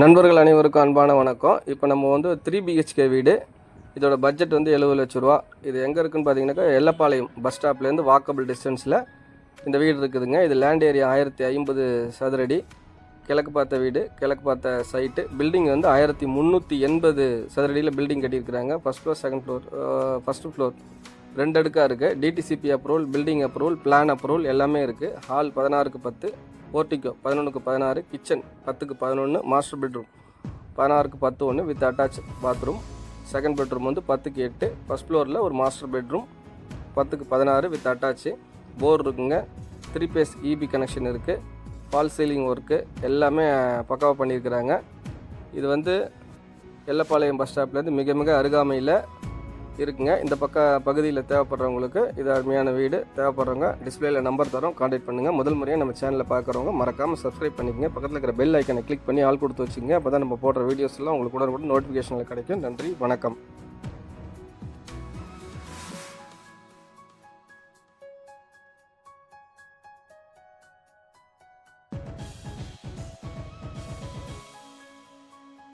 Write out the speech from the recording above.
நண்பர்கள் அனைவருக்கும் அன்பான வணக்கம். இப்போ நம்ம வந்து 3 BHK வீடு. இதோட பட்ஜெட் வந்து 70 லட்ச ரூபா. இது எங்கே இருக்குன்னு பார்த்தீங்கன்னாக்கா எல்லப்பாளையம் பஸ் ஸ்டாப்லேருந்து வாக்கபிள் டிஸ்டன்ஸில் இந்த வீடு இருக்குதுங்க. இது லேண்ட் ஏரியா 1050 சதுரடி. கிழக்கு பார்த்த வீடு, கிழக்கு பார்த்த சைட்டு. பில்டிங் வந்து 1380 சதுரடியில் பில்டிங் கட்டியிருக்கிறாங்க. First floor, second floor. First floor 2 அடுக்காக இருக்குது. DTCP approval, building approval, plan approval எல்லாமே இருக்குது. ஹால் 16க்கு 10, போர்ட்டிகோ 11க்கு 16, கிச்சன் 10க்கு 11, மாஸ்டர் பெட்ரூம் 16க்கு 10 ஒன்று with attach bathroom. Second bedroom வந்து 10க்கு 8. ஃபஸ்ட் ஃப்ளோரில் ஒரு மாஸ்டர் பெட்ரூம் 10க்கு 16 வித் அட்டாச்சு. போர் இருக்குங்க. 3 பேஸ் இபி கனெக்ஷன் இருக்குது. ஃபால் சீலிங் ஒர்க்கு எல்லாமே பக்காவாக பண்ணியிருக்கிறாங்க. இது வந்து எல்லப்பாளையம் பஸ் ஸ்டாப்லேருந்து மிக மிக அருகாமையில் இருக்குங்க. இந்த பகுதியில் தேவைப்படுறவங்களுக்கு இது அருமையான வீடு. தேவைப்படுறவங்க டிஸ்பிளேயில் நம்பர் தரோம், கான்டாக்ட் பண்ணுங்கள். முதல் முறையாக நம்ம சேனலில் பார்க்குறவங்க மறக்காமல் சப்ஸ்கிரைப் பண்ணிக்கங்க. பக்கத்தில் இருக்கிற பெல் ஐக்கனை கிளிக் பண்ணி ஆல் கொடுத்து வச்சுங்க. அப்போ தான் நம்ம போடுற வீடியோஸ்லாம் உங்களுக்கு உடனுக்குடன் நோட்டிஃபிகேஷனில் கிடைக்கும். நன்றி, வணக்கம்.